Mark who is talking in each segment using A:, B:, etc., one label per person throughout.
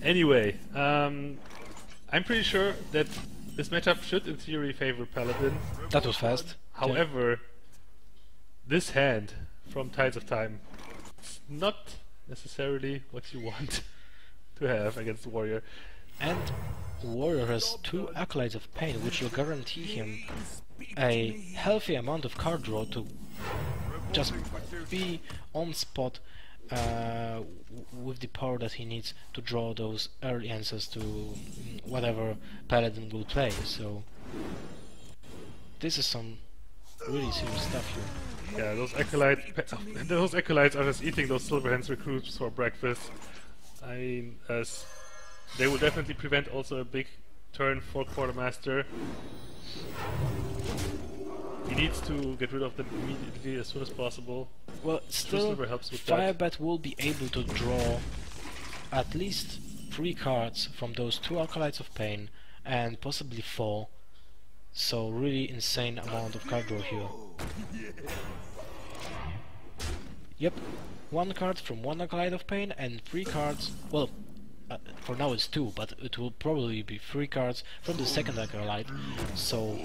A: Anyway, I'm pretty sure that this matchup should in theory favor Paladin.
B: That was fast.
A: However, this hand from Tides of Time is not necessarily what you want to have against the Warrior.
B: And Warrior has 2 Acolytes of Pain, which will guarantee him a healthy amount of card draw to just be on spot with the power that he needs to draw those early answers to whatever Paladin will play. So this is some really serious stuff here.
A: Yeah, those acolytes are just eating those Silverhands recruits for breakfast. I mean, they will definitely prevent also a big turn for Quartermaster. He needs to get rid of them immediately as soon as possible.
B: Well, still,
A: helps with
B: Firebat will be able to draw at least 3 cards from those 2 Acolytes of Pain, and possibly 4. So really insane amount of card draw here. Yep, 1 card from 1 Acolyte of Pain and 3 cards, well, for now it's 2, but it will probably be 3 cards from the second Acolyte. So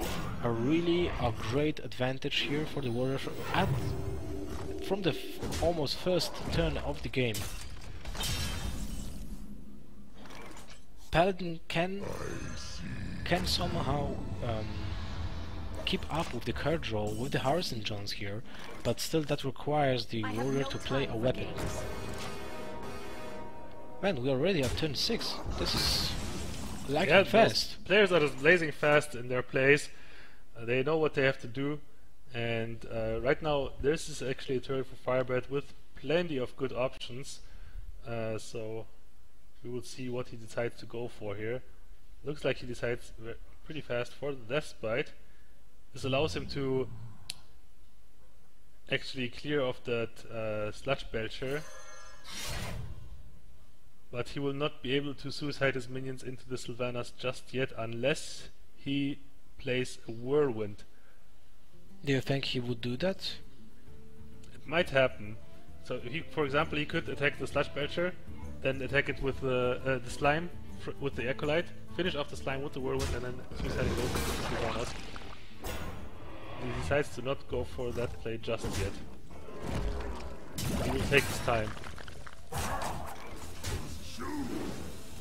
B: a great advantage here for the Warrior from the almost first turn of the game. Paladin can somehow keep up with the card draw with the Harrison Johns here, but still that requires the Warrior to play a weapon. Man, we're already at turn 6. This is lightning fast.
A: Players are just blazing fast in their plays. They know what they have to do, and right now this is actually a turn for Firebat with plenty of good options. So we will see what he decides to go for here. Looks like he decides pretty fast for the Death Bite. This allows him to actually clear off that Sludge Belcher, but he will not be able to suicide his minions into the Sylvanas just yet unless he plays a Whirlwind.
B: Do you think he would do that?
A: It might happen. So, for example, he could attack the Sludge Belcher, then attack it with the Slime, with the Acolyte, finish off the Slime with the Whirlwind, and then suicide those Sylvanas. He decides to not go for that play just yet. He will take his time,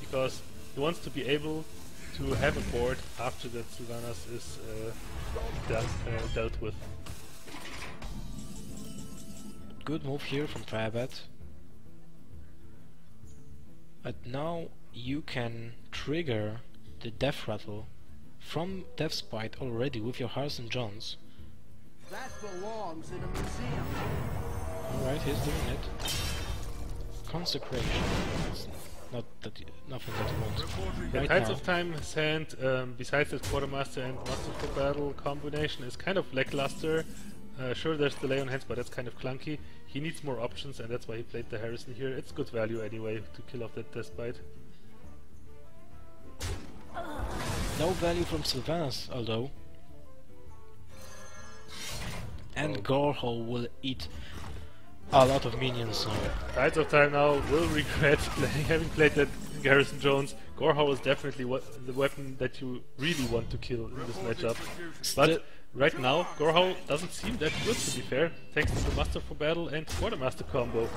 A: because he wants to be able to have a board after that Sylvanas is dealt with.
B: Good move here from Firebat. But now you can trigger the Death Rattle from Death Spite already with your Harrison Johns.
C: That belongs in a museum.
B: Alright, he's doing it. Consecration. It's not that nothing that he wants.
A: The Tides of Time hand, besides that Quartermaster and Master for Battle combination, is kind of lackluster. Sure, there's delay on hands, but that's kind of clunky. He needs more options, and that's why he played the Harrison here. It's good value anyway to kill off that Death Bite.
B: No value from Sylvanas, although. And Gorehole will eat a lot of minions now.
A: Tides of Time now will regret having played that Harrison Jones. Gorehole is definitely the weapon that you really want to kill in this matchup. But right now, Gorehole doesn't seem that good, to be fair, thanks to the Master for Battle and Quartermaster combo.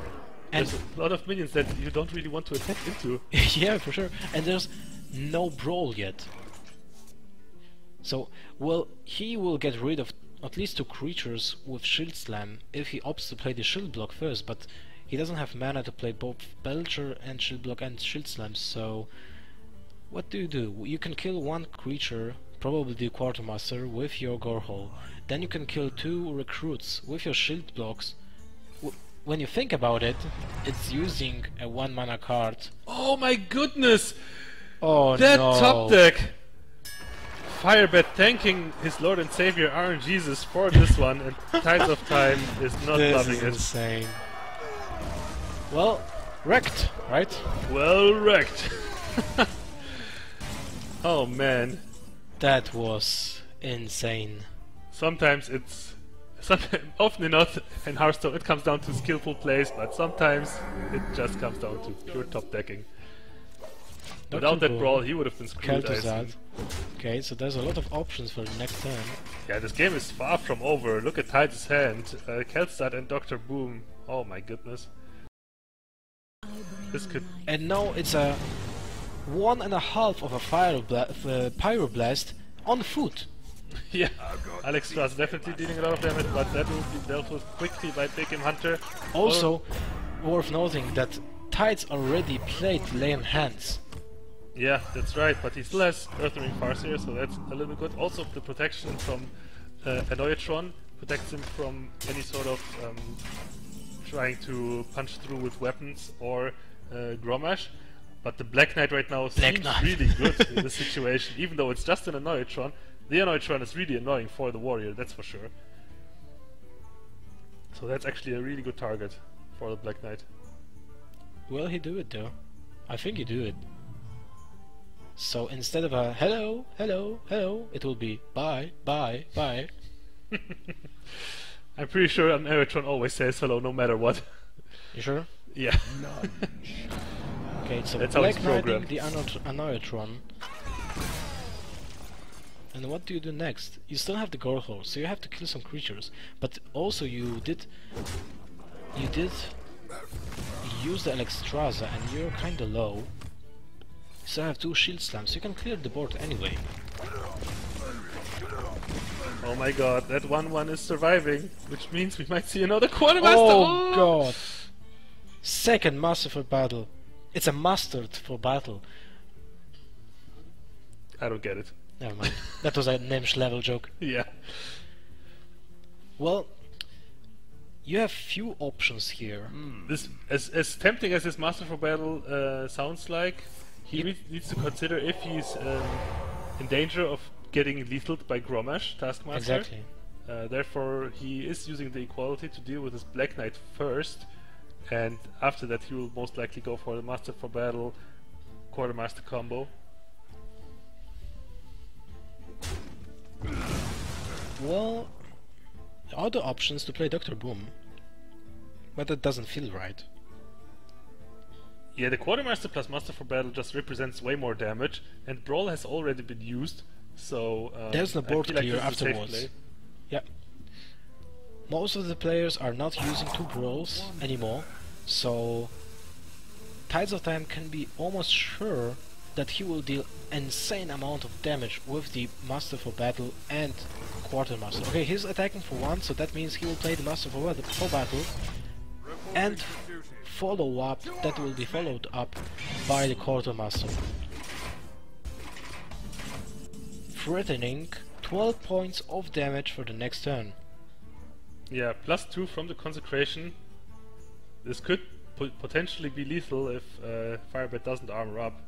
A: And there's a lot of minions that you don't really want to attack into.
B: Yeah, for sure. And there's no brawl yet. So, well, he will get rid of at least 2 creatures with Shield Slam if he opts to play the Shield Block first, but he doesn't have mana to play both Belcher and Shield Block and Shield Slam, so what do? You can kill 1 creature, probably the Quartermaster, with your Gorehole. Then you can kill 2 recruits with your Shield Blocks. When you think about it, it's using a 1 mana card.
A: Oh my goodness!
B: Oh
A: that
B: no!
A: Top deck! Firebat thanking his Lord and Savior RNGesus for this one, and Tides of Time is not loving it.
B: This is insane. Well, wrecked, right?
A: Well wrecked. Oh man.
B: That was insane.
A: Sometimes often enough in Hearthstone it comes down to skillful plays, but sometimes it just comes down to pure top decking. Without that
B: Boom,
A: brawl, he would have been screwed. I
B: Kel'Thuzad.
A: assume.
B: Okay, so there's a lot of options for the next turn.
A: Yeah, this game is far from over. Look at Tides' hand. Kel'Thuzad and Dr. Boom. Oh my goodness. This could...
B: And now it's a 1.5 of a Pyroblast on foot.
A: Yeah, Alex was definitely dealing a lot of damage, but that will be dealt with quickly by Big Game Hunter.
B: Also, worth noting that Tides already played Leon Hands.
A: Yeah, that's right, but he still has Earthring Farseer, so that's a little bit good. Also, the protection from Annoyatron protects him from any sort of trying to punch through with weapons or Grommash. But the Black Knight right now seems really good in this situation, even though it's just an Annoyatron. The Annoyatron is really annoying for the warrior, that's for sure. So that's actually a really good target for the Black Knight.
B: Will he do it though? I think he do it. So instead of a hello, hello, hello, it will be bye, bye, bye.
A: I'm pretty sure an Annoyatron always says hello no matter what.
B: You sure?
A: Yeah.
B: Okay, so
A: That's how it's
B: Black Knighting
A: programmed.
B: the Annoyatron. And what do you do next? You still have the Gorhor, so you have to kill some creatures. But also you did use the Alexstrasza and you're kinda low. So I have 2 shield slams, so you can clear the board anyway.
A: Oh my god, that 1-1 is surviving, which means we might see another Quartermaster!
B: Oh god! Second Master for battle. It's a mustard for battle.
A: I don't get it.
B: Never mind. That was a Nemsh level joke.
A: Yeah.
B: Well, you have few options here.
A: This, as tempting as this Master for Battle sounds like, he needs to consider if he's in danger of getting lethaled by Grommash, Taskmaster.
B: Exactly.
A: Therefore, he is using the equality to deal with his Black Knight first, and after that he will most likely go for the Master for Battle Quartermaster combo.
B: Well, there are the options to play Dr. Boom, but that doesn't feel right.
A: Yeah, the Quartermaster plus Master for Battle just represents way more damage, and Brawl has already been used, so
B: there's no board
A: I feel like
B: clear
A: this is a safe
B: afterwards.
A: play.
B: Yeah. Most of the players are not using 2 brawls anymore, so Tides of Time can be almost sure that he will deal insane amount of damage with the Master for Battle and Quartermaster. Okay, he's attacking for 1, so that means he will play the Master for Battle and follow up, that will be followed up by the Quartermaster. Threatening 12 points of damage for the next turn.
A: Yeah, +2 from the Consecration. This could potentially be lethal if Firebat doesn't armor up.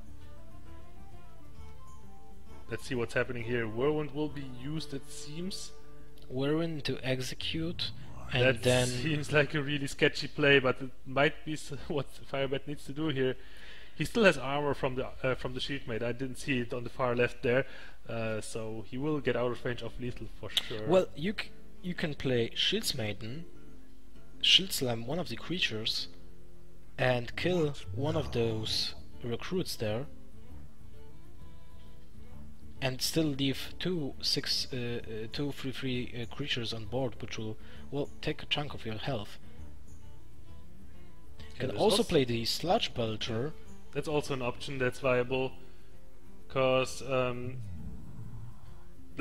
A: Let's see what's happening here. Whirlwind will be used, it seems.
B: Whirlwind to execute, and
A: That
B: then
A: seems like a really sketchy play, but it might be what Firebat needs to do here. He still has armor from the shield mate. I didn't see it on the far left there, so he will get out of range of lethal for sure.
B: well, you can play Shields Maiden, Shield Slam one of the creatures, and kill one of those recruits there, and still leave 2 3/3 creatures on board, which will, well, take a chunk of your health. You can also play the Sludge Belcher.
A: That's also an option that's viable, because the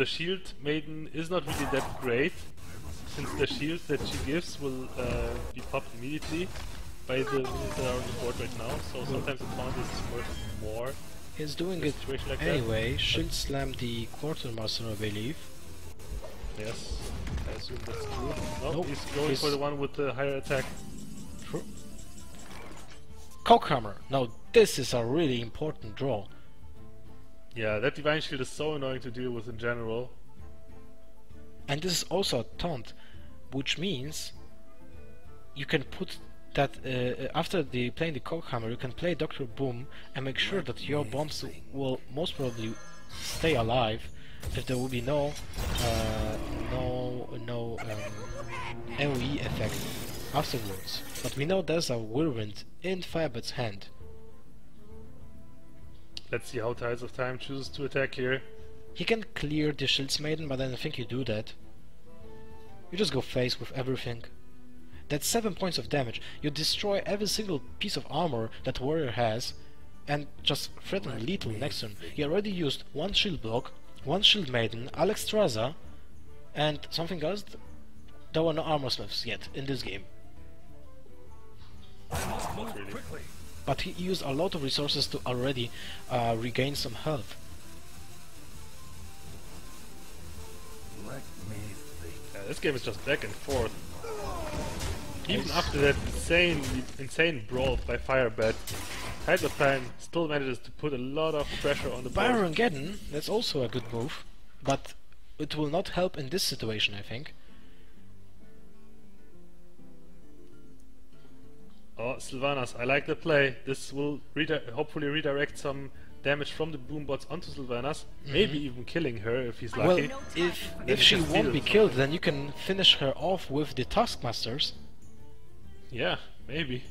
A: Shield Maiden is not really that great, since the shield that she gives will be popped immediately by the minions that are on the board right now, so sometimes the taunt is worth more.
B: He's doing
A: in a
B: it
A: situation like that.
B: anyway. Shield Slam the Quartermaster, I believe.
A: Yes, I assume that's true. No,
B: Nope,
A: he's going for the one with the higher attack.
B: True. Cockhammer. Now this is a really important draw.
A: Yeah, that Divine Shield is so annoying to deal with in general.
B: And this is also a taunt, which means you can put that after playing the Cockhammer, you can play Dr. Boom and make sure that your bombs will most probably stay alive if there will be no AoE effect afterwards. But we know there's a Whirlwind in Firebat's hand.
A: Let's see how Tides of Time chooses to attack here.
B: He can clear the Shields Maiden, but I don't think you do that. You just go face with everything. That's 7 points of damage. You destroy every single piece of armor that warrior has, and just threaten lethal next turn. He already used 1 shield block, 1 shield maiden, Alexstrasza, and something else. There were no armor smiths yet in this game.
A: Not really.
B: But he used a lot of resources to already regain some health.
C: Let me think.
A: Yeah, this game is just back and forth. Even after that insane brawl by Firebat, Tides of Time still manages to put a lot of pressure on the board.
B: Baron Geddon, that's also a good move, but it will not help in this situation, I think.
A: Oh, Sylvanas, I like the play. This will hopefully redirect some damage from the boombots onto Sylvanas, maybe even killing her if he's lucky.
B: Well, if she won't be killed, then you can finish her off with the Taskmasters.
A: Yeah, maybe.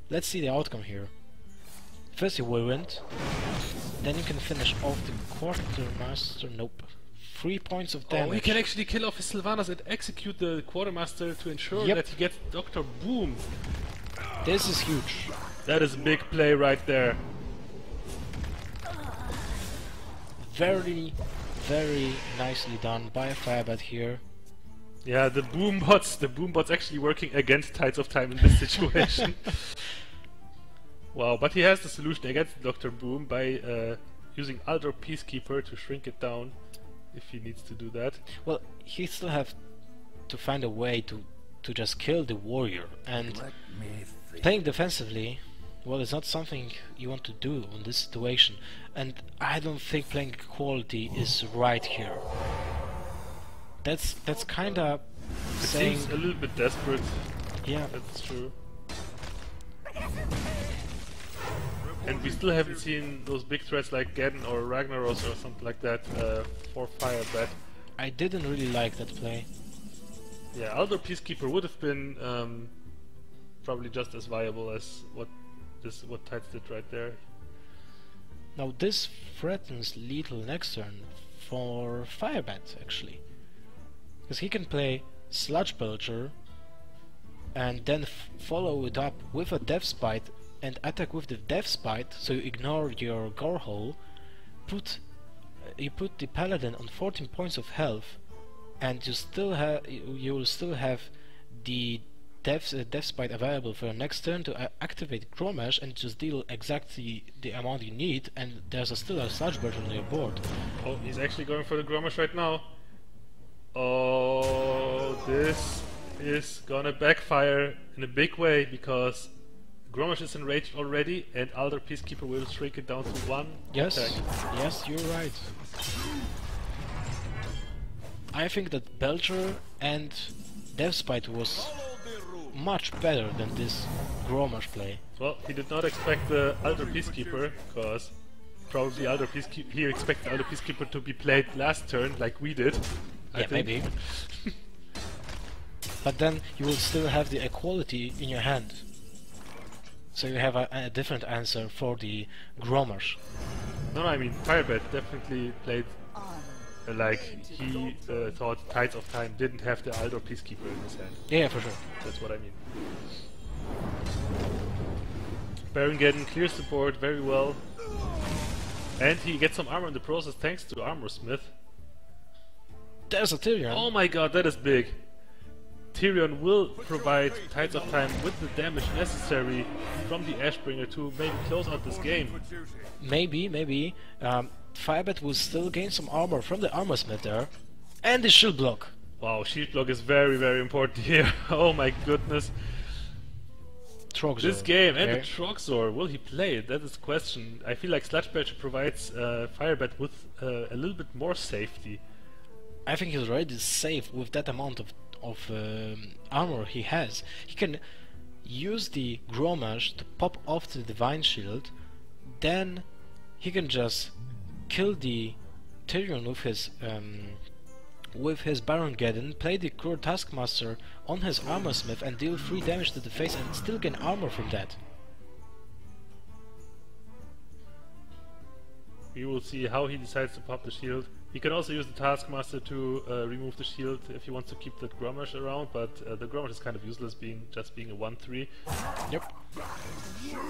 B: Let's see the outcome here. First you Whirlwind, then you can finish off the Quartermaster. Nope. 3 points of damage.
A: Oh, he can actually kill off his Sylvanas and execute the Quartermaster to ensure that he gets Dr. Boom.
B: This is huge.
A: That is a big play right there.
B: Very, very nicely done by Firebat here.
A: Yeah, the boombots actually working against Tides of Time in this situation. Wow, but he has the solution against Dr. Boom by using Aldor Peacekeeper to shrink it down if he needs to do that.
B: Well, he still have to find a way to just kill the warrior, and
C: Let me think.
B: playing defensively, well, it's not something you want to do in this situation, and I don't think playing equality is right here. That's kinda
A: It
B: saying,
A: seems a little bit desperate.
B: yeah,
A: That's true. And we still haven't seen those big threats like Geddon or Ragnaros or something like that for Firebat.
B: I didn't really like that play.
A: Yeah, Aldor Peacekeeper would have been probably just as viable as what Tides did right there.
B: Now this threatens lethal next turn for Firebat actually, because he can play Sludge Belcher and then follow it up with a Death Spite and attack with the Death Spite, so you ignore your Gore Hole, you put the Paladin on 14 points of health, and you will still have the Death Spite available for your next turn to activate Gromash and just deal exactly the amount you need, and there's still a Sludge Belcher on your board.
A: Oh, he's actually going for the Gromash right now. Oh, this is gonna backfire in a big way because Gromash is enraged already, and Aldor Peacekeeper will shrink it down to 1
B: Yes,
A: attack.
B: yes, you're right. I think that Belcher and Deathspite was much better than this Gromash play.
A: Well, he did not expect the Aldor Peacekeeper, because probably he expected Aldor Peacekeeper to be played last turn, like we did. I
B: Yeah,
A: think.
B: maybe. But then you will still have the equality in your hand. So you have a different answer for the Gromash.
A: No, I mean, Firebat definitely played like he thought Tides of Time didn't have the Aldor Peacekeeper in his hand.
B: Yeah, for sure.
A: That's what I mean. Baron Geddon clears the board very well. And he gets some armor in the process thanks to Armor Smith.
B: There's a Tyrion.
A: Oh my god, that is big! Tyrion will provide Tides of Time with the damage necessary from the Ashbringer to maybe close out this game.
B: Maybe. Firebat will still gain some armor from the Armor Smith there. And the shield block.
A: Wow, shield block is very, very important here. Oh my goodness.
B: Troxor.
A: This game and the
B: okay.
A: Troxor, will he play it? That is the question. I feel like Sludge Belcher provides Firebat with a little bit more safety.
B: I think he's already safe with that amount of armor he has. He can use the Gromash to pop off the Divine Shield, then he can just kill the Tyrion with his Baron Geddon, play the Cruel Taskmaster on his Armor Smith and deal 3 damage to the face and still gain armor from that.
A: we will see how he decides to pop the shield. He can also use the Taskmaster to remove the shield if he wants to keep that Grommash around, but the Grommash is kind of useless, just being a 1-3.
B: Yep.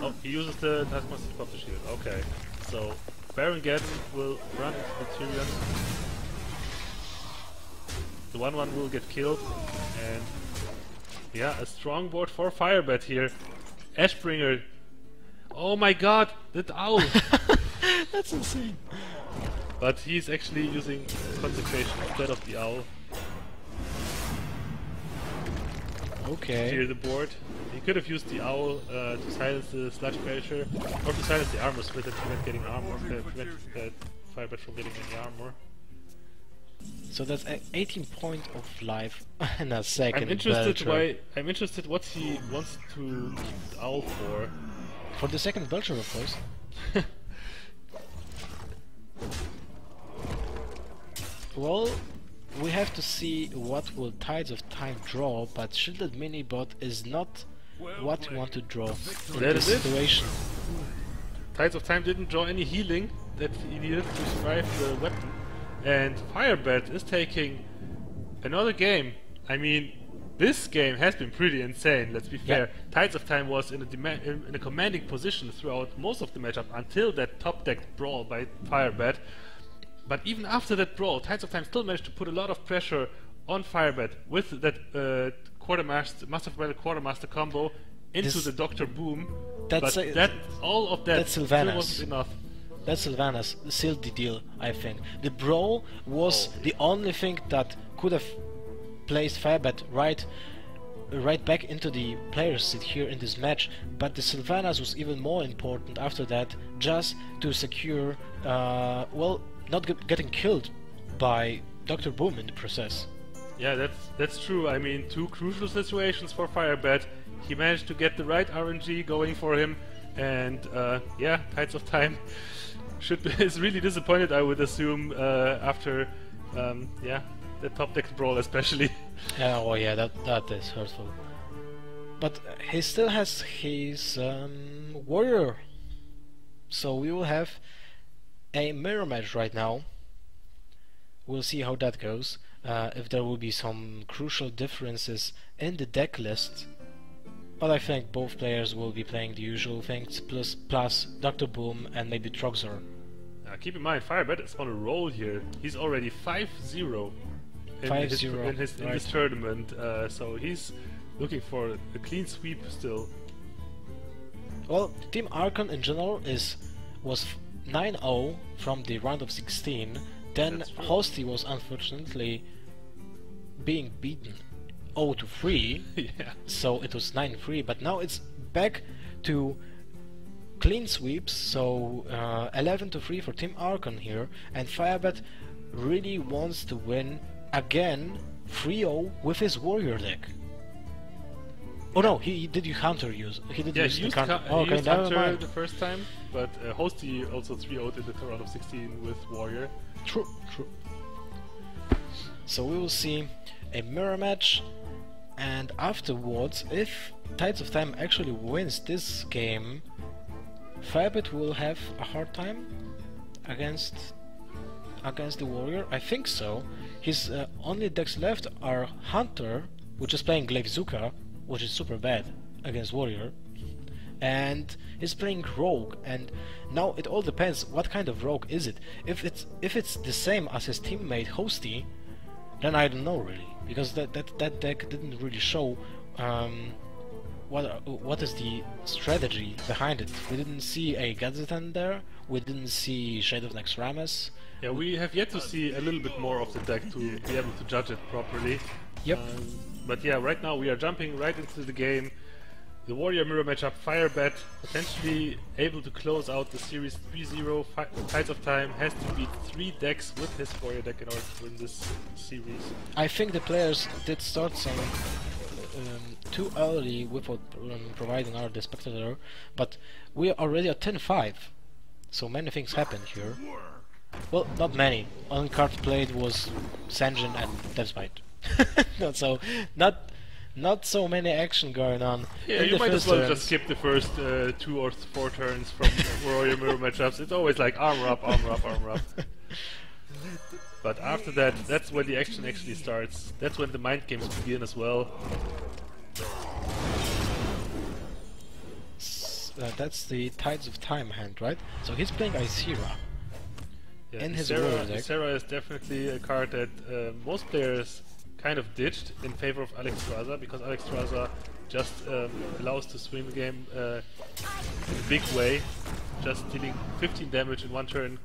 A: Oh, he uses the Taskmaster to pop the shield. Okay, so Baron Geddon will run into the Tyrion. The 1-1 will get killed, and yeah, a strong board for Firebat here. Ashbringer. Oh my god, that owl!
B: That's insane.
A: But he's actually using Consecration instead of the owl.
B: Okay.
A: Clear the board. He could have used the owl to silence the Sludge Pressure, or to silence the armor split and prevent getting armor, prevent Firebat from getting any armor.
B: So that's 18 points of life and a second.
A: I'm interested
B: Belcher.
A: I'm interested what he wants to keep the owl for.
B: For the second Belcher, of course. Well, we have to see what will Tides of Time draw, but Shielded Minibot is not what we want to draw in
A: That
B: this
A: is it.
B: situation.
A: Tides of Time didn't draw any healing that he needed to survive the weapon. And Firebat is taking another game. I mean, this game has been pretty insane, let's be fair.
B: Yeah.
A: Tides of Time was in a commanding position throughout most of the matchup until that top deck brawl by Firebat. But even after that brawl, Tides of Time still managed to put a lot of pressure on Firebat with that Master of Battle Quartermaster combo into
B: This-
A: the Dr. Boom.
B: That's
A: But all of that
B: that's
A: still
B: Sylvanas.
A: wasn't enough.
B: That Sylvanas sealed the deal, I think. The brawl was the only thing that could have placed Firebat right back into the player's seat here in this match, but the Sylvanas was even more important after that, just to secure, well, not getting killed by Dr. Boom in the process.
A: Yeah, that's true. I mean, two crucial situations for Firebat. He managed to get the right RNG going for him, and yeah, Tides of Time is really disappointed, I would assume, after yeah, the top deck brawl especially.
B: Oh yeah, that is hurtful. But he still has his warrior, so we will have a mirror match right now. We'll see how that goes. If there will be some crucial differences in the deck list. But I think both players will be playing the usual things, plus Dr. Boom and maybe Troxor.
A: Keep in mind, Firebat is on a roll here. He's already 5-0 in this tournament, so he's looking for a clean sweep still.
B: Well, Team Archon in general was 9-0 from the round of 16. Then
A: That's true.
B: Hosty was unfortunately being beaten 0-3.
A: Yeah.
B: So it was 9-3, but now it's back to clean sweeps, so 11-3 for Team Archon here, and Firebat really wants to win again 3-0 with his warrior deck. Oh no, he did counter use. He did
A: Yeah,
B: use
A: he
B: the
A: used,
B: counter.
A: he
B: Okay,
A: used
B: never
A: Hunter
B: mind.
A: the first time, but Hosty also 3-0'd in the round of 16 with Warrior.
B: True. So we will see a mirror match, and afterwards, if Tides of Time actually wins this game, Firebat will have a hard time against the warrior. I think so. His only decks left are Hunter, which is playing Glaivezuka, which is super bad against warrior, and he's playing Rogue. And now it all depends what kind of Rogue is it. If it's the same as his teammate Hosty, then I don't know really, because that deck didn't really show what is the strategy behind it. We didn't see a Gazetan there, we didn't see Shade of Naxxramas.
A: Yeah, we have yet to see a little bit more of the deck to be able to judge it properly.
B: Yep.
A: But yeah, right now we are jumping right into the game. The Warrior mirror matchup, Firebat potentially able to close out the series 3-0. Tides of Time has to beat 3 decks with his Warrior deck in order to win this series.
B: I think the players did start some too early without providing our the spectator, but we are already at 10-5, so many things happened here. Well, not many. Only card played was Sanjin and Devspite. So not not so many action going on.
A: Yeah,
B: in
A: you
B: the
A: might as
B: first
A: well
B: turns.
A: just skip the first 2 or 4 turns from Warrior Mirror matchups. It's always like armor up, armor up, armor up. But after that, that's when the action actually starts. That's when the mind games begin as well.
B: That's the Tides of Time hand, right? So he's playing Ysera.
A: Yeah,
B: In his
A: Ysera,
B: Warrior deck.
A: Ysera is definitely a card that most players kind of ditched in favor of Alexstrasza, because Alexstrasza just allows to swing the game in a big way. Just dealing 15 damage in one turn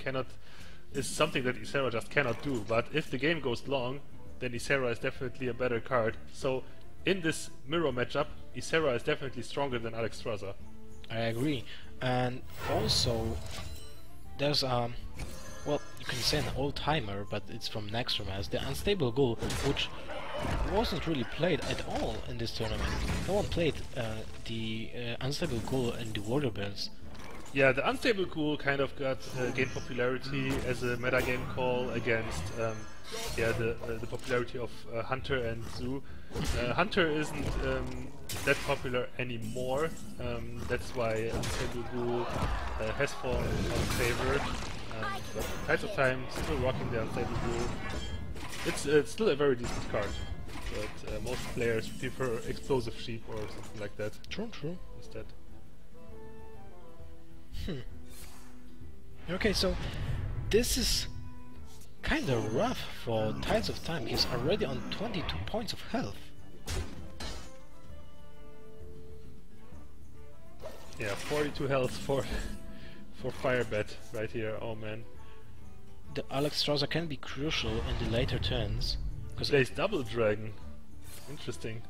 A: is something that Ysera just cannot do. But if the game goes long, then Ysera is definitely a better card. So in this mirror matchup, Ysera is definitely stronger than Alexstrasza.
B: I agree. And also, there's well, you can say an old-timer, but it's from Nextremas, the Unstable Ghoul, which wasn't really played at all in this tournament. No one played the Unstable Ghoul in the Warrior builds.
A: Yeah, the Unstable Ghoul kind of gained popularity as a metagame call against the popularity of Hunter and Zoo. Hunter isn't that popular anymore. That's why Unstable Ghoul has fallen out of favor. But Tides of Time still rocking the Unstable Ghoul. It's still a very decent card, but most players prefer Explosive Sheep or something like that.
B: True.
A: Instead.
B: Okay, so this is kind of rough for Tides of Time. He's already on 22 points of health.
A: Yeah, 42 health for Firebat right here. Oh man.
B: The Alexstrasza can be crucial in the later turns.
A: He plays Double Dragon. Interesting.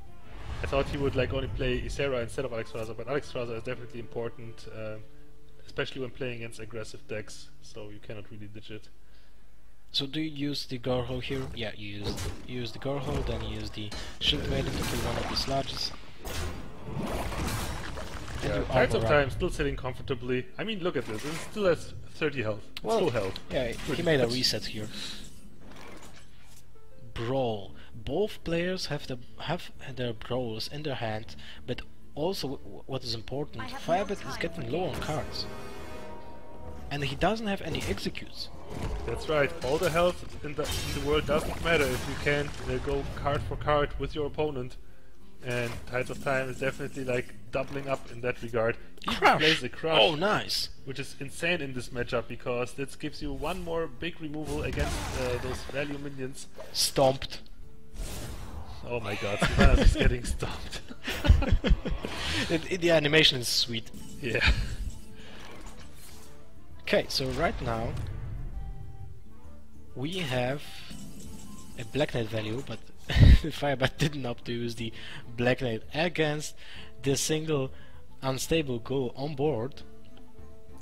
A: I thought he would like only play Ysera instead of Alexstrasza, but Alexstrasza is definitely important, especially when playing against aggressive decks, so you cannot really ditch it.
B: So do you use the Gorho here? Yeah, you use the Gorho, then you use the Shield Maiden to kill one of the sludges.
A: Yeah, Tides of Time still sitting comfortably. I mean, look at this. It still has 30 health.
B: Well,
A: full health.
B: Yeah, he made a reset here. Brawl. Both players have their brawls in their hand, but also what is important, Firebat is getting low on cards. And he doesn't have any executes.
A: That's right. All the health in the world doesn't matter if you can't go card for card with your opponent. And Tides of Time is definitely like doubling up in that regard. He plays a Crush.
B: Oh, nice!
A: Which is insane in this matchup because this gives you one more big removal against those value minions.
B: Stomped.
A: Oh my god, Sylvanas is getting stomped.
B: The animation is sweet.
A: Yeah.
B: Okay, so right now we have a Black Knight value, but Firebat didn't opt to use the Black Knight against the single Unstable Ghoul on board.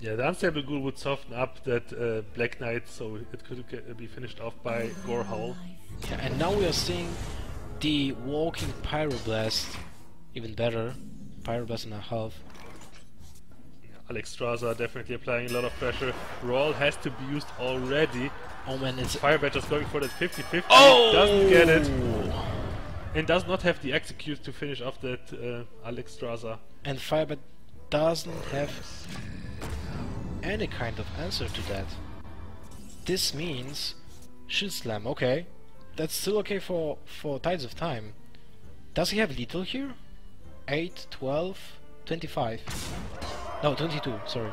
A: Yeah, the Unstable Ghoul would soften up that Black Knight so it could be finished off by Gorehowl.
B: Yeah, and now we are seeing the Walking Pyroblast, even better, Pyroblast and a half.
A: Alexstrasza definitely applying a lot of pressure. Brawl has to be used already.
B: Oh man, it's
A: Firebat just going for that 50-50.
B: Oh!
A: Doesn't get it. And does not have the execute to finish off that Alexstrasza.
B: And Firebat doesn't have any kind of answer to that. This means Shield Slam, okay. That's still okay for Tides of Time. Does he have lethal here? 8, 12, 25. No, 22, sorry.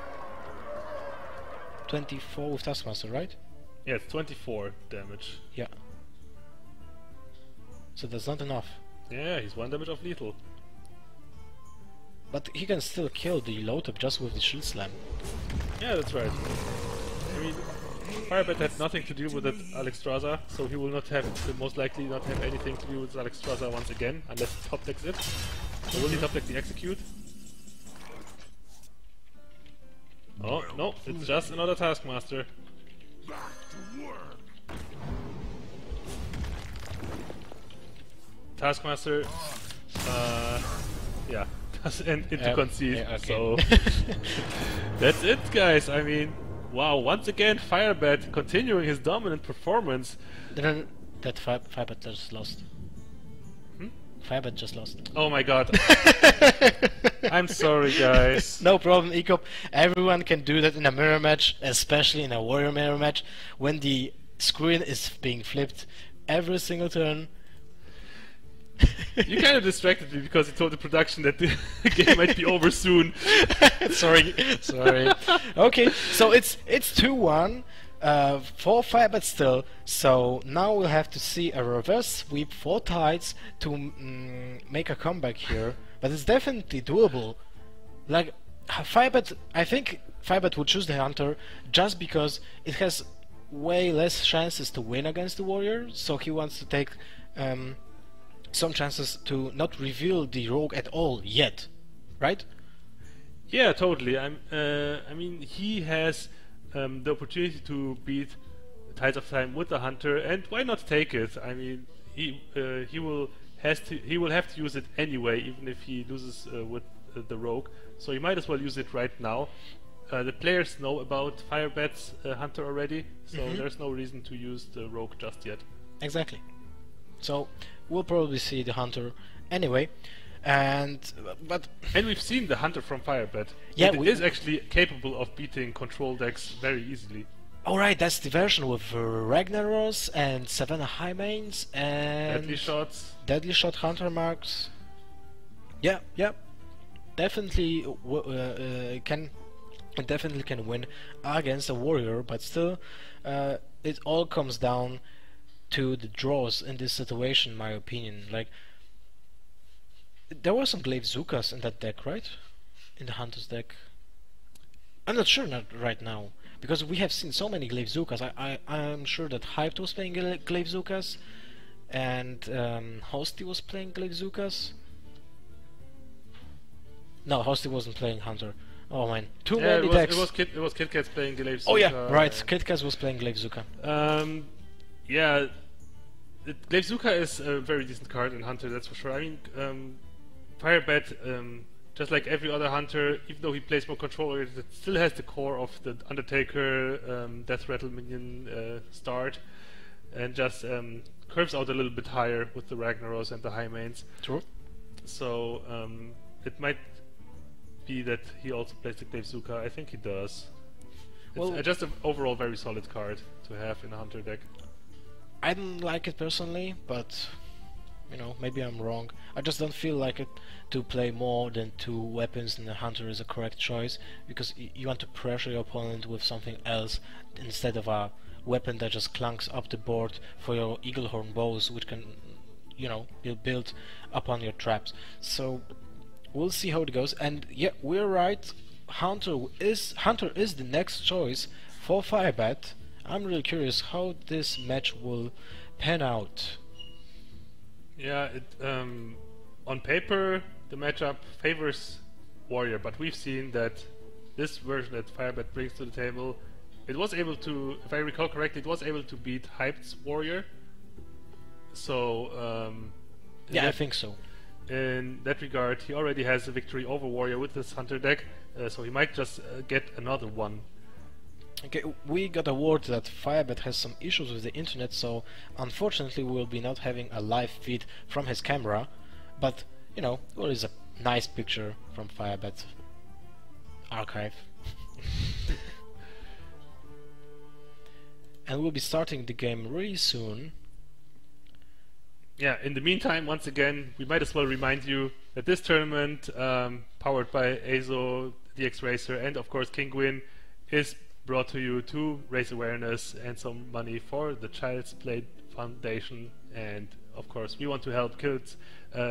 B: 24 with Taskmaster, right?
A: Yeah, it's 24 damage.
B: Yeah. So that's not enough.
A: Yeah, he's 1 damage off lethal.
B: But he can still kill the Lotep just with the Shield Slam.
A: Yeah, that's right. I mean, Firebat had nothing to do with that Alexstrasza, so he will most likely not have anything to do with Alexstrasza once again, unless he top decks it. So will he top deck the execute? Oh, no, it's just another Taskmaster. Taskmaster, yeah, does end into concede,
B: yeah, okay.
A: so that's it, guys. I mean, wow, once again, Firebat continuing his dominant performance.
B: Then that Firebat just lost.
A: Hmm?
B: Firebat just lost.
A: Oh my god. I'm sorry, guys.
B: No problem, Ecop. Everyone can do that in a mirror match, especially in a warrior mirror match, when the screen is being flipped every single turn.
A: You kind of distracted me because you told the production that the game might be over soon.
B: Sorry. Okay, so it's 2-1 for Firebat still. So now we'll have to see a reverse sweep for Tides to make a comeback here. But it's definitely doable. Like Firebat, I think Firebat would choose the Hunter just because it has way less chances to win against the Warrior. So he wants to take some chances to not reveal the Rogue at all yet, right?
A: Yeah, totally. I mean, he has the opportunity to beat Tides of Time with the Hunter, and why not take it? I mean, he will have to use it anyway, even if he loses with the Rogue. So you might as well use it right now. The players know about Firebat's Hunter already, so there's no reason to use the Rogue just yet.
B: Exactly. So we'll probably see the Hunter anyway, and
A: we've seen the Hunter from Firebat.
B: Yeah,
A: it is actually capable of beating control decks very easily.
B: All right, that's the version with Ragnaros and Savannah Highmanes and Deadly Shot Hunter marks. Yeah, definitely can win against a Warrior, but still, it all comes down to the draws in this situation, in my opinion. Like, there were some Glaive Zukas in that deck, right? In the Hunter's deck. I'm not sure right now, because we have seen so many Glaive Zukas. I'm sure that Hyped was playing Glaive Zukas, and Hosty was playing Glaive Zukas. No, Hosty wasn't playing Hunter. Oh man, too many decks.
A: It was KitKats playing Glaive Zuka.
B: Oh yeah, right. KitKats was playing Glaive Zuka.
A: Yeah, Glaive Zuka is a very decent card in Hunter, that's for sure. I mean, Firebat, just like every other Hunter, even though he plays more control, it still has the core of the Undertaker, Death Rattle minion start, and just curves out a little bit higher with the Ragnaros and the Highmanes.
B: True.
A: So it might be that he also plays the Glaive Zuka. I think he does. It's just an overall very solid card to have in a Hunter deck.
B: I don't like it personally, but you know, maybe I'm wrong. I just don't feel like it to play more than 2 weapons in the Hunter is a correct choice, because you want to pressure your opponent with something else instead of a weapon that just clunks up the board for your Eaglehorn bows, which can, you know, be built upon your traps. So we'll see how it goes. And yeah, we're right. Hunter is the next choice for Firebat. I'm really curious how this match will pan out.
A: Yeah, on paper the matchup favors Warrior, but we've seen that this version that Firebat brings to the table, it was able to, if I recall correctly, it was able to beat Hyped's Warrior. So
B: yeah, I think so.
A: In that regard, he already has a victory over Warrior with his Hunter deck, so he might just get another one.
B: Okay, we got a word that Firebat has some issues with the internet, so unfortunately we will be not having a live feed from his camera, but you know, well, it's a nice picture from Firebat archive. And we'll be starting the game really soon.
A: Yeah, in the meantime, once again, we might as well remind you that this tournament, powered by Azo, DX Racer, and of course Kinguin, is brought to you to raise awareness and some money for the Child's Play Foundation. And of course, we want to help kids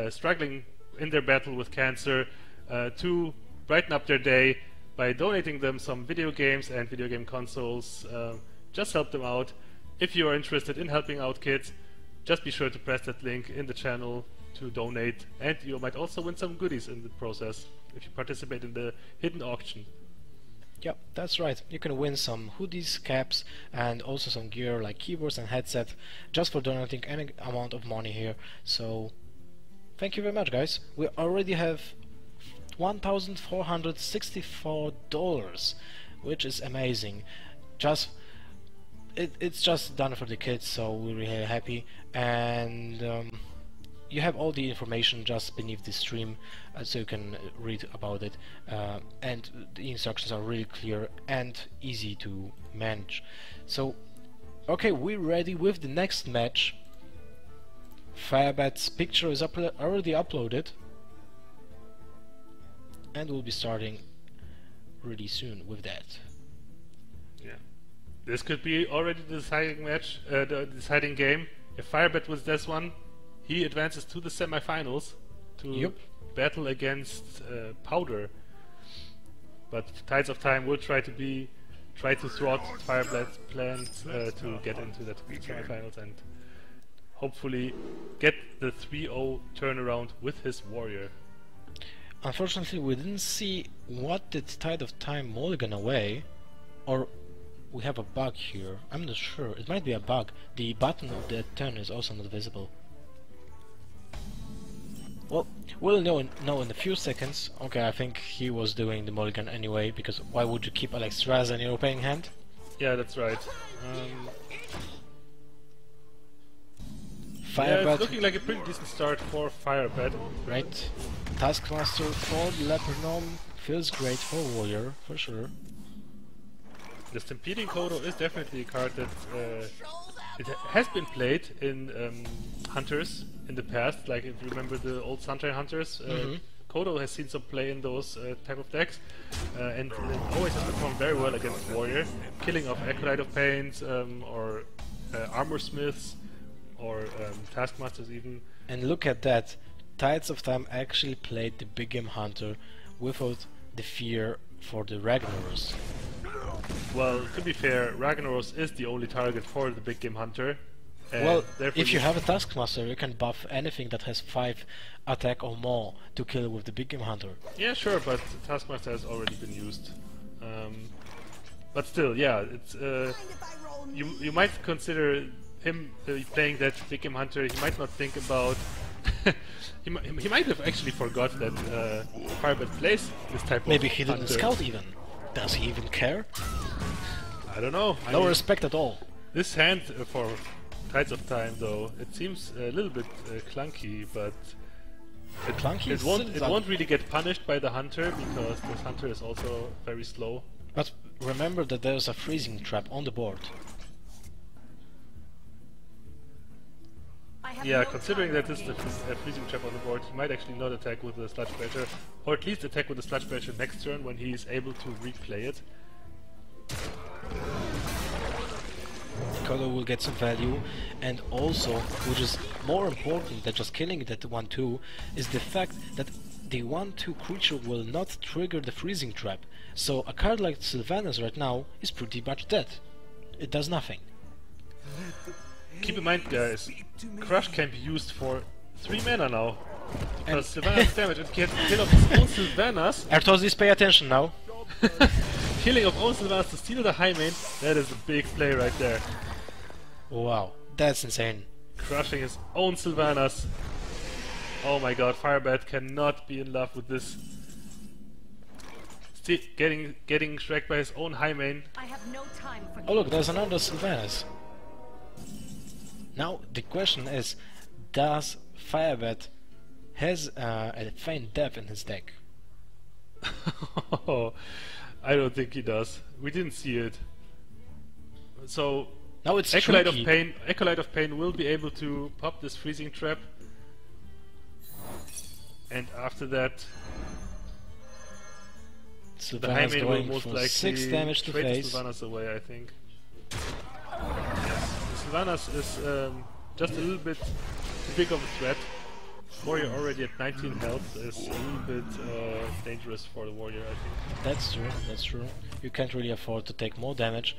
A: struggling in their battle with cancer to brighten up their day by donating them some video games and video game consoles. Just help them out. If you are interested in helping out kids, just be sure to press that link in the channel to donate, and you might also win some goodies in the process if you participate in the hidden auction.
B: Yep, that's right. You can win some hoodies, caps, and also some gear like keyboards and headset just for donating any amount of money here. So thank you very much, guys. We already have $1,464, which is amazing. It's just done for the kids, so we're really happy. And you have all the information just beneath the stream, so you can read about it, and the instructions are really clear and easy to manage. So okay, we're ready with the next match. Firebat's picture is already uploaded, and we'll be starting really soon with that.
A: Yeah. This could be already the deciding match, the deciding game. If Firebat wins this one, he advances to the semifinals to battle against Powder. But Tides of Time will try to thwart Firebat's plans to get into the semifinals and hopefully get the 3-0 turnaround with his warrior.
B: Unfortunately, we didn't see what did Tide of Time mulligan away, or we have a bug here. I'm not sure. It might be a bug. The button of the turn is also not visible. Well, we'll know in a few seconds. Okay, I think he was doing the mulligan anyway, because why would you keep Alex Raz in your opening hand?
A: Yeah, that's right.
B: Firebat.
A: Yeah, it's looking like a pretty decent start for Firebat.
B: Right. Taskmaster for the Leper Gnome feels great for Warrior, for sure.
A: The Stampeding Kodo is definitely a card that it has been played in Hunters in the past. Like if you remember the old Sunshine Hunters, Kodo has seen some play in those type of decks, and it always has performed very well against Warrior, killing off Acolyte of Pains or Armor Smiths or Taskmasters even.
B: And look at that, Tides of Time actually played the Big Game Hunter without the fear for the Ragnaros.
A: Well, to be fair, Ragnaros is the only target for the Big Game Hunter.
B: Well, if you have a Taskmaster, you can buff anything that has 5 attack or more to kill with the Big Game Hunter.
A: Yeah, sure, but Taskmaster has already been used. But still, yeah, it's you might consider him playing that Big Game Hunter. He might not think about. he might have actually forgot that Firebat plays this type
B: Maybe
A: of
B: he didn't
A: hunter.
B: scout even. Does he even care?
A: I don't know.
B: No respect at all.
A: This hand for Tides of Time, though, it seems a little bit clunky, but it won't really get punished by the hunter because this hunter is also very slow.
B: But remember that there's a freezing trap on the board.
A: Yeah, considering that this is a freezing trap on the board, he might actually not attack with the Sludge Splatter, or at least attack with the Sludge Splatter next turn when he is able to replay it.
B: Kodo will get some value, and also, which is more important than just killing it at 1-2, is the fact that the 1-2 creature will not trigger the freezing trap. So a card like Sylvanas right now is pretty much dead. It does nothing.
A: Keep in mind, guys, Crush can be used for 3 mana now. Because Sylvanas damage, it can kill off his own Sylvanas.
B: Arthozis, pay attention now.
A: Killing of own Sylvanas to steal the high main, that is a big play right there.
B: Wow, that's insane.
A: Crushing his own Sylvanas. Oh my god, Firebat cannot be in love with this. Getting Shrek by his own high main.
D: I have no time for
B: Oh look, there's another Sylvanas. Now the question is, does Firebat has a Feign Death in his deck?
A: I don't think he does. We didn't see it. So
B: now it's
A: Acolyte of
B: tricky.
A: Acolyte of Pain will be able to pop this freezing trap, and after that, the high
B: Sylvanas
A: main will
B: going
A: most
B: for
A: likely
B: 6 damage to
A: trade
B: face.
A: Sylvanas away, I think. Sylvanas is just a little bit too big of a threat. Warrior already at 19 health is a little bit dangerous for the Warrior, I think.
B: That's true, that's true. You can't really afford to take more damage.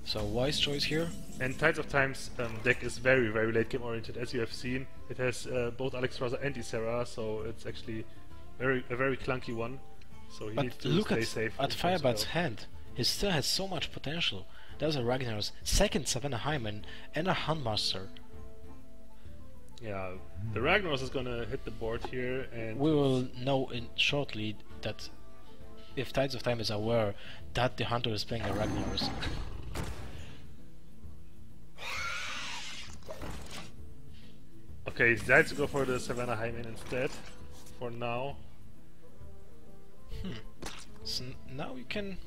B: So wise choice here.
A: And Tides of Time's deck is very, very late game oriented, as you have seen. It has both Alexstrasza and Ysera, so it's actually a very clunky one. So he needs
B: But
A: to
B: look
A: stay safe.
B: at Firebat's hand. He still has so much potential. There's a Ragnar's second Savannah Hyman and a Handmaster.
A: Yeah, the Ragnaros is gonna hit the board here, and
B: We will know shortly that if Tides of Time is aware that the Hunter is playing a Ragnar's.
A: Okay, he decides to go for the Savannah Hymen instead. For now.
B: So now you can...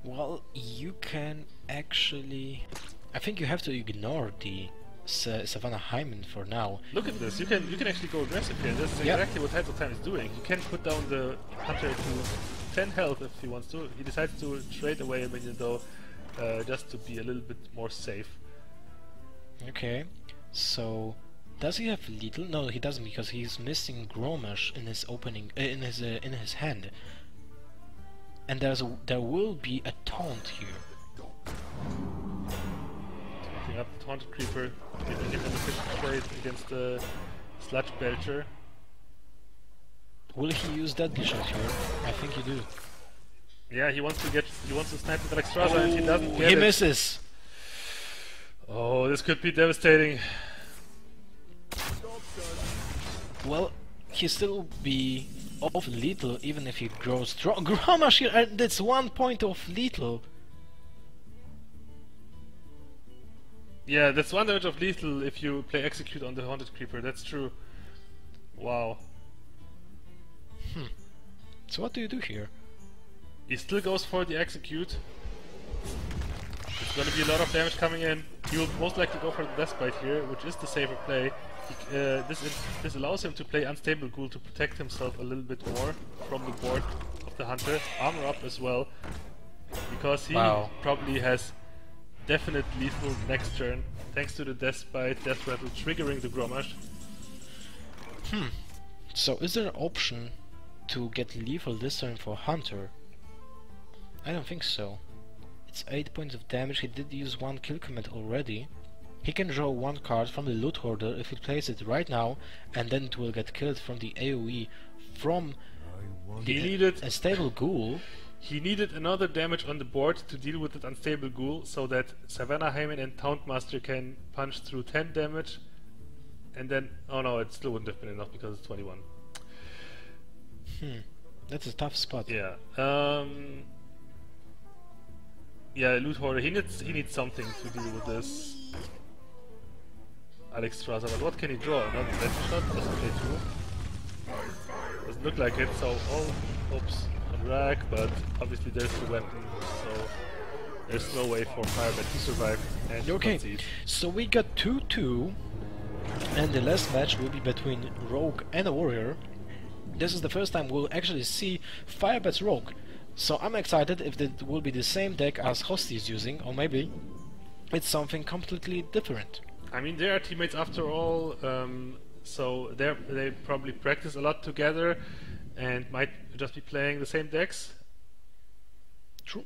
B: Well, you can actually... I think you have to ignore the Savannah Hymen for now.
A: Look at this, you can actually go aggressive here. That's exactly what Heads of Time is doing. He can put down the Hunter to 10 health if he wants to. He decides to trade away a minion though, just to be a little bit more safe.
B: Okay, so does he have lethal? No, he doesn't, because he's missing Gromash in his opening, in his hand. And there will be a taunt here.
A: Taunting up the Taunted Creeper, giving him an efficient trade against the Sludge Belcher.
B: Will he use Deadly Shot here? I think he do.
A: Yeah, he wants to snipe the Alexstrasza and he doesn't get
B: he
A: it.
B: misses!
A: Oh, this could be devastating.
B: Well, he still be off lethal even if he grows strong. Gromash here, and that's 1 point of lethal.
A: Yeah, that's 1 damage of lethal if you play Execute on the Haunted Creeper, that's true. Wow.
B: So what do you do here?
A: He still goes for the Execute. It's gonna be a lot of damage coming in. He will most likely go for the Death Bite here, which is the safer play. This allows him to play Unstable Ghoul to protect himself a little bit more from the board of the Hunter. Armor up as well, because he probably has definite lethal next turn, thanks to the Death Bite, Death Rattle triggering the Gromash.
B: So is there an option to get lethal this turn for Hunter? I don't think so. It's 8 points of damage. He did use 1 kill command already. He can draw 1 card from the Loot Hoarder if he plays it right now, and then it will get killed from the AoE from the Unstable Ghoul.
A: He needed another damage on the board to deal with that Unstable Ghoul, so that Savannah Hymen and Tauntmaster can punch through 10 damage, and then... oh no, it still wouldn't have been enough because it's 21.
B: That's a tough spot.
A: Yeah. Yeah, Loot Hoarder, he needs something to deal with this Alexstrasza, but what can he draw? Another Death Shot? Doesn't play 2. Doesn't look like it, so oops, on rack, but obviously there's the weapon, so there's no way for Firebat to survive and
B: okay, so we got 2-2, and the last match will be between Rogue and a Warrior. This is the first time we'll actually see Firebat's Rogue. So I'm excited if it will be the same deck as Hosty is using, or maybe it's something completely different.
A: I mean, they are teammates after all, so they probably practice a lot together and might just be playing the same decks.
B: True.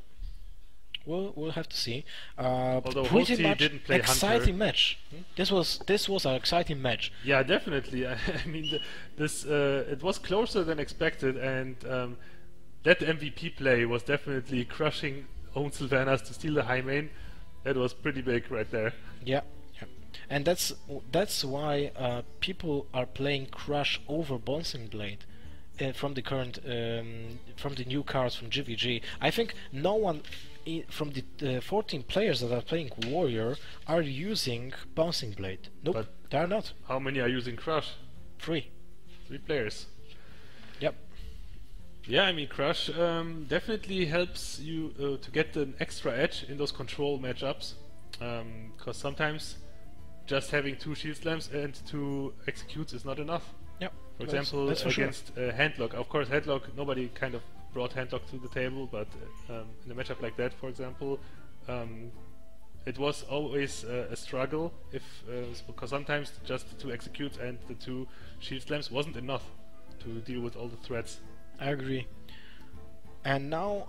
B: We'll have to see.
A: Although
B: pretty
A: Hosty
B: much
A: didn't play
B: exciting
A: Hunter.
B: match. This was an exciting match.
A: Yeah, definitely. I mean, it was closer than expected, and that MVP play was definitely crushing own Sylvanas to steal the high main. That was pretty big right there.
B: Yeah, and that's why people are playing Crush over Bouncing Blade from the current from the new cards from GVG. I think no one from the 14 players that are playing Warrior are using Bouncing Blade. Nope,
A: but
B: they are not.
A: How many are using Crush?
B: 3.
A: 3 players.
B: Yep.
A: Yeah, I mean, Crush definitely helps you to get an extra edge in those control matchups, because sometimes just having 2 shield slams and 2 executes is not enough.
B: Yep.
A: For example,
B: that's for
A: against Handlock. Of course, Handlock, nobody kind of brought Handlock to the table, but in a matchup like that, for example, it was always a struggle because sometimes just the 2 executes and the 2 shield slams wasn't enough to deal with all the threats.
B: I agree. And now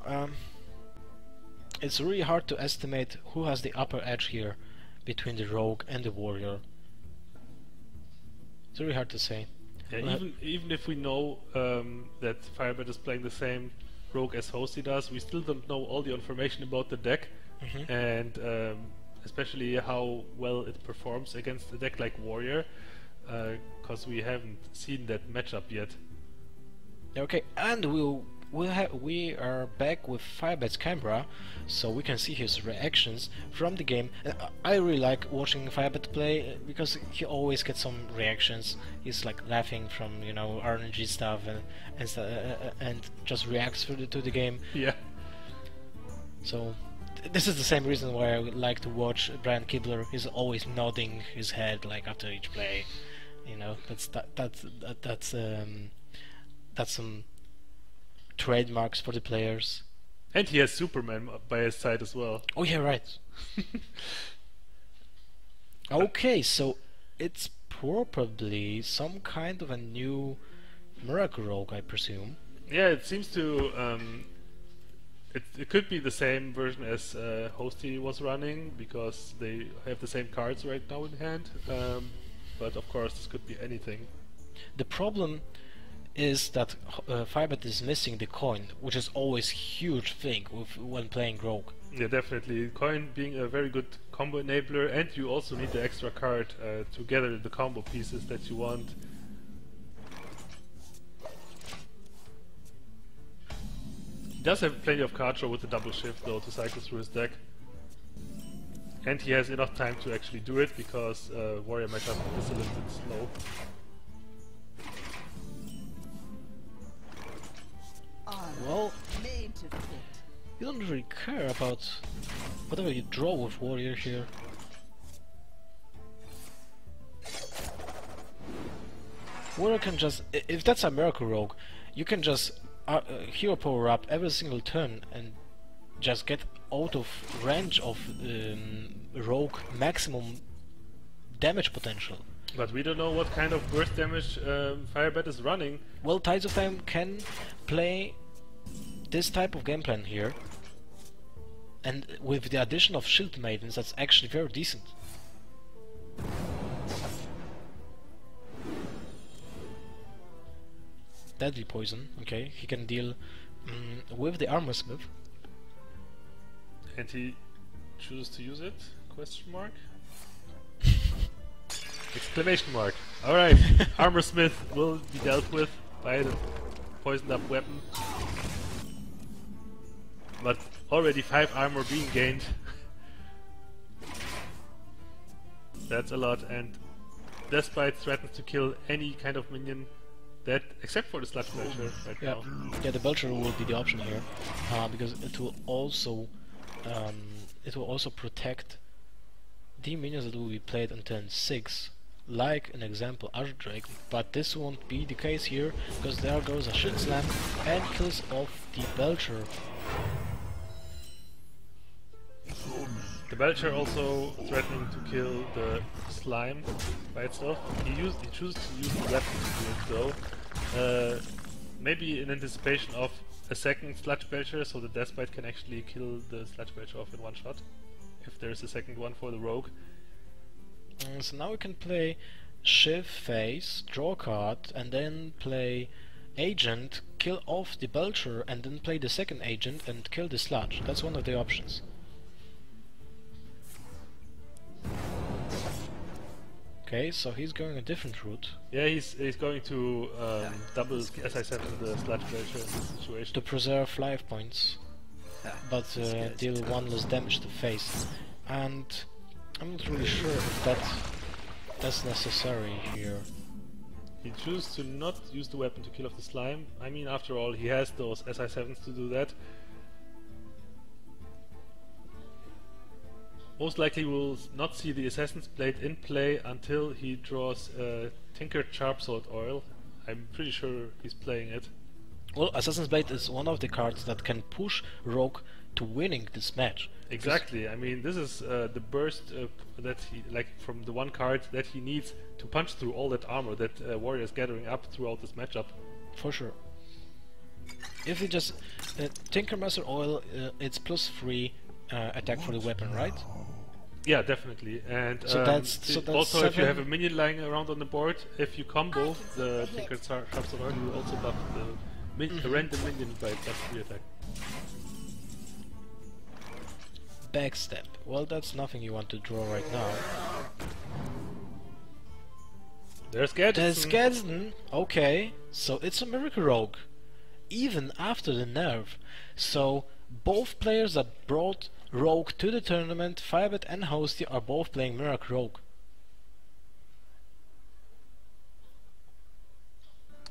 B: it's really hard to estimate who has the upper edge here between the Rogue and the Warrior. It's really hard to say.
A: Yeah, even if we know that Firebat is playing the same Rogue as Hosty does, we still don't know all the information about the deck, and especially how well it performs against a deck like Warrior, because we haven't seen that matchup yet.
B: Okay, and we are back with Firebat's camera, so we can see his reactions from the game. I really like watching Firebat play because he always gets some reactions. He's like laughing from, you know, RNG stuff and just reacts to the game.
A: Yeah.
B: So this is the same reason why I would like to watch Brian Kibler. He's always nodding his head like after each play. You know, that's some trademarks for the players.
A: And he has Superman by his side as well.
B: Oh yeah, right. Okay, so it's probably some kind of a new Miracle Rogue, I presume.
A: Yeah, it seems to it could be the same version as Hosty was running, because they have the same cards right now in hand. But of course, this could be anything.
B: The problem is that Firebat is missing the coin, which is always a huge thing when playing Rogue.
A: Yeah, definitely. Coin being a very good combo enabler, and you also need the extra card to gather the combo pieces that you want. He does have plenty of card draw with the double shift though to cycle through his deck. And he has enough time to actually do it, because Warrior matchup is a little bit slow.
B: Well, you don't really care about whatever you draw with Warrior here. Warrior can just, if that's a Miracle Rogue, you can just hero power up every single turn and just get out of range of Rogue maximum damage potential.
A: But we don't know what kind of burst damage Firebat is running.
B: Well, Tides of Time can play this type of game plan here, and with the addition of Shield Maidens, that's actually very decent. Deadly Poison, okay, he can deal with the Armor Smith.
A: And he chooses to use it? Question mark? Exclamation mark. Alright, Armor Smith will be dealt with by the poisoned up weapon. But already 5 armor being gained. That's a lot, and Despite threatens to kill any kind of minion that, except for the Sludge Belcher right now.
B: Yeah, the Belcher will be the option here, because it will also protect the minions that will be played on turn 6, like an example Azure Drake, but this won't be the case here, because there goes a Shield Slam and kills off the Belcher.
A: The Belcher also threatening to kill the slime by itself. He chooses to use the weapon to do it though. Maybe in anticipation of a second Sludge Belcher, so the Deathbite can actually kill the Sludge Belcher off in one shot, if there's a second one for the Rogue.
B: So now we can play Shiv Phase, draw a card, and then play Agent, kill off the Belcher, and then play the second Agent and kill the Sludge. That's one of the options. Okay, so he's going a different route.
A: Yeah, he's going to double, as I said, the Sludge Belcher in this situation.
B: To preserve life points, but deal one less damage to face. And I'm not really sure if that's necessary here.
A: He chooses to not use the weapon to kill off the slime. I mean, after all, he has those SI7s to do that. Most likely we'll not see the Assassin's Blade in play until he draws Tinkered Sharpsword Oil. I'm pretty sure he's playing it.
B: Well, Assassin's Blade is one of the cards that can push Rogue to winning this match.
A: Exactly. I mean, this is the burst that he, like, from the one card that he needs to punch through all that armor that Warrior is gathering up throughout this matchup.
B: For sure. If you just Tinker Master Oil, it's +3 attack for the weapon, right?
A: Yeah, definitely. And
B: so that's
A: also
B: 7.
A: if you have a minion lying around on the board, if you combo the Tinkered Sharpsword Oil, you also buff the random minion by +3 attack.
B: Backstep. Well, that's nothing you want to draw right now.
A: There's Gadsden.
B: There's Gadsden. Okay, so it's a Miracle Rogue. even after the nerf. So both players that brought Rogue to the tournament, Firebat and Hosty, are both playing Miracle Rogue.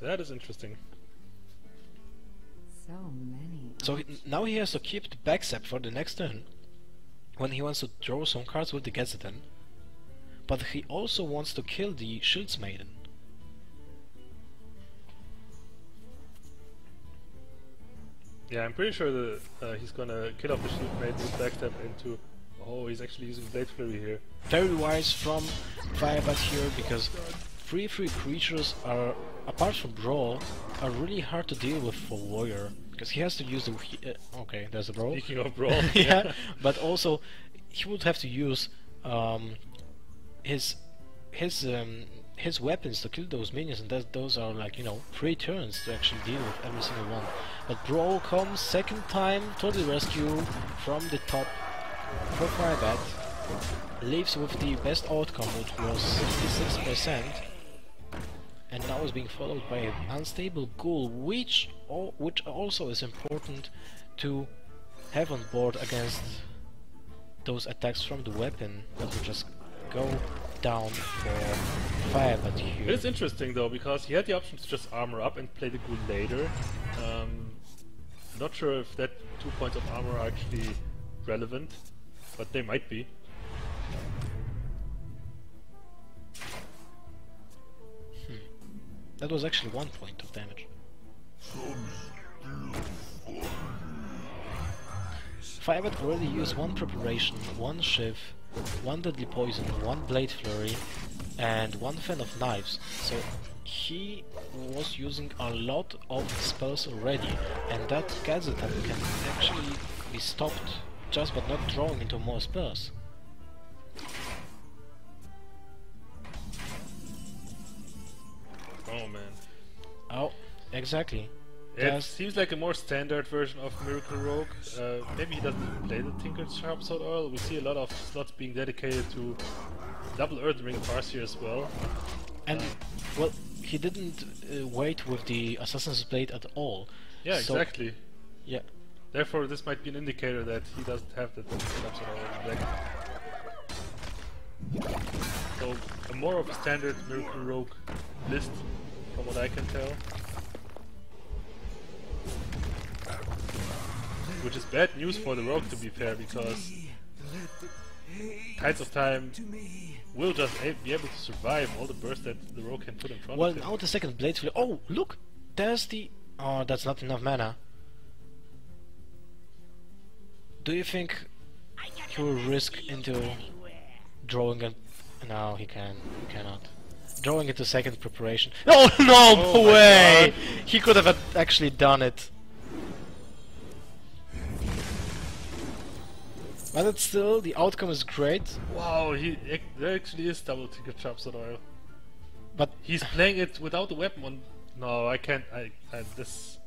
A: That is interesting.
D: So many.
B: So now he has to keep the backstep for the next turn, when he wants to draw some cards with the Gazetan. But he also wants to kill the Shields Maiden.
A: Yeah, I'm pretty sure that he's gonna kill off the Shield Maiden with backstep into... Oh, he's actually using Blade Flurry here.
B: Very wise from Firebat here, because 3/3 creatures are, apart from Brawl, are really hard to deal with for Warrior. Because he has to use the... okay, there's a Brawl.
A: Speaking of Brawl,
B: Yeah, but also he would have to use his weapons to kill those minions, and those are like, you know, 3 turns to actually deal with every single one. But Brawl comes second time to the rescue from the top for Firebat, leaves with the best outcome, which was 66%, and now is being followed by an unstable Ghoul, which also is important to have on board against those attacks from the weapon that will just go down for Firebat here.
A: It is interesting though, because he had the option to just armor up and play the Ghoul later. Not sure if that 2 points of armor are actually relevant, but they might be.
B: That was actually 1 point of damage. Firebat already used 1 preparation, 1 shiv, 1 deadly poison, 1 blade flurry, and 1 fan of knives. So he was using a lot of spells already, and that Gazetan can actually be stopped just by not drawing into more spells.
A: Oh man.
B: Oh, exactly.
A: It seems like a more standard version of Miracle Rogue. Maybe he doesn't play the Tinkered Sharpsword Oil. We see a lot of slots being dedicated to double Earth Ring Farseer as well.
B: And, well, he didn't wait with the Assassin's Blade at all.
A: Yeah,
B: So-
A: exactly.
B: Yeah.
A: Therefore, this might be an indicator that he doesn't have the Tinkered Sharpsword Oil in the deck. So, a more of a standard Miracle Rogue list, from what I can tell. Which is bad news for the Rogue, to be fair, because Tides of Time will just be able to survive all the bursts that the Rogue can put in front
B: Well,
A: of him.
B: now the second blade flare. Oh, look! There's the... Oh, that's not enough mana. Do you think he will risk into drawing a... No, he cannot. Drawing into second preparation. Oh no
A: Oh my
B: way!
A: God.
B: He could have actually done it. But it's still, the outcome is great.
A: Wow, there actually is double Tinkered Sharpsword Oil.
B: But,
A: He's playing it without the weapon on... No, I can't... this...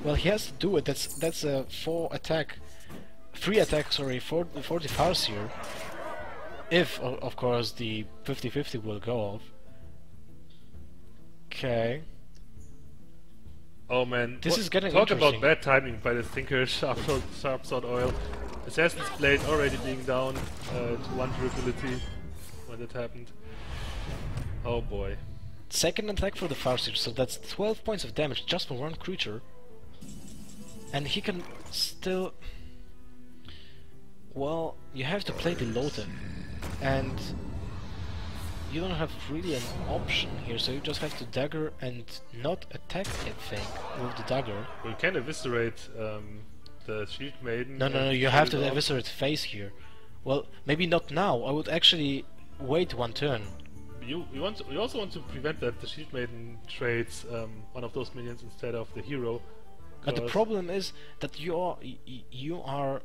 B: well, he has to do it. That's a 3 attack, sorry, for the Farseer. If, of course, the 50-50 will go off. Okay.
A: Oh man,
B: This is getting
A: talk about
B: interesting.
A: bad timing by the Tinkered Sharpsword Oil. Assassin's Blade already being down to 1 durability when it happened. Oh boy.
B: Second attack for the Farseer, so that's 12 points of damage just for 1 creature. And he can still... Well, you have to play the Loten. And you don't have really an option here, so you just have to dagger and not attack, I think, with the dagger.
A: We can eviscerate the Shield Maiden.
B: No,
A: and
B: you have
A: kill
B: to
A: it off.
B: eviscerate face here. Well, maybe not now. I would actually wait 1 turn.
A: You also want to prevent that the Shield Maiden trades one of those minions instead of the hero.
B: But the
A: 'cause-
B: problem is that you are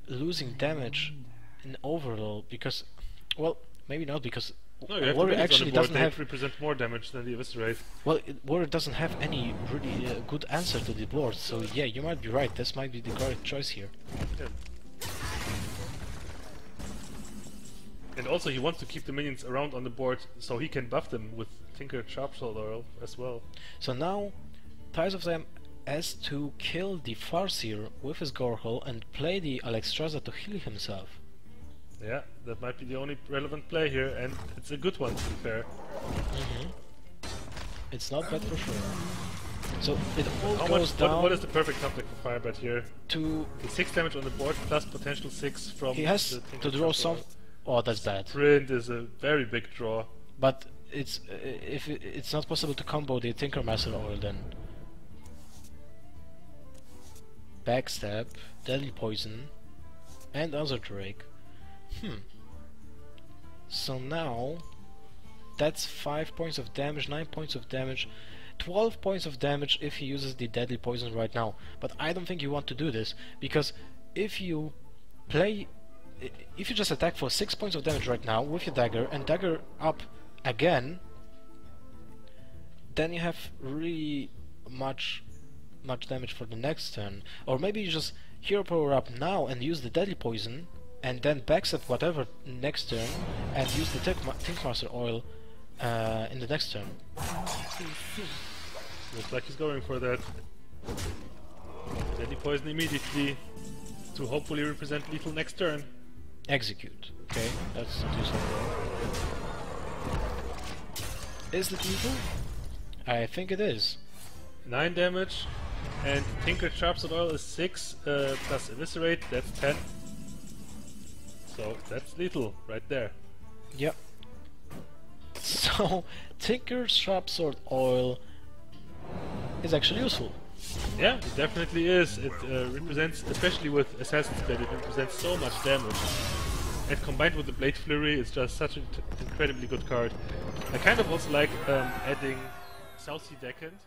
B: losing damage in overall because, well, maybe not because
A: No, you have the
B: Warrior
A: minions on
B: actually
A: the board,
B: doesn't
A: they
B: have.
A: represent more damage than the eviscerate.
B: Well, Warrior doesn't have any really good answer to the board. So yeah, you might be right. This might be the correct choice here.
A: Yeah. And also he wants to keep the minions around on the board so he can buff them with Tinkered Sharpsword Oil as well.
B: So now, Ties of Time as to kill the Farseer with his Gorhol and play the Alexstrasza to heal himself.
A: Yeah, that might be the only relevant play here, and it's a good one to be fair.
B: It's not bad for sure. So it all
A: How
B: goes
A: much?
B: down
A: What is the perfect top deck for Firebat here?
B: to...
A: The 6 damage on the board plus potential 6 from
B: He has
A: the
B: to draw some... Oh, that's bad.
A: Print is a very big draw.
B: But it's if it's not possible to combo the Tinkermaster Oil then. Backstab, Deadly Poison, and Other Drake. So now that's 5 points of damage, 9 points of damage, 12 points of damage if he uses the Deadly Poison right now. But I don't think you want to do this, because if you just attack for 6 points of damage right now with your dagger and dagger up again, then you have really much damage for the next turn. Or maybe you just hero power up now and use the Deadly Poison and then backstab whatever next turn and use the Tinkmaster Oil in the next turn.
A: Looks like he's going for that. Deadly Poison immediately to hopefully represent lethal next turn.
B: Execute. Okay, that's not useful. Is it lethal? I think it is.
A: 9 damage, and Tinkered Sharpsword Oil is 6 plus Eviscerate, that's 10. So that's lethal right there.
B: Yep. So Tinkered Sharpsword Oil is actually useful.
A: Yeah, it definitely is. It represents, especially with Assassin's Blade, it represents so much damage. And combined with the Blade Flurry, it's just such an incredibly good card. I kind of also like adding South Sea Deckhand.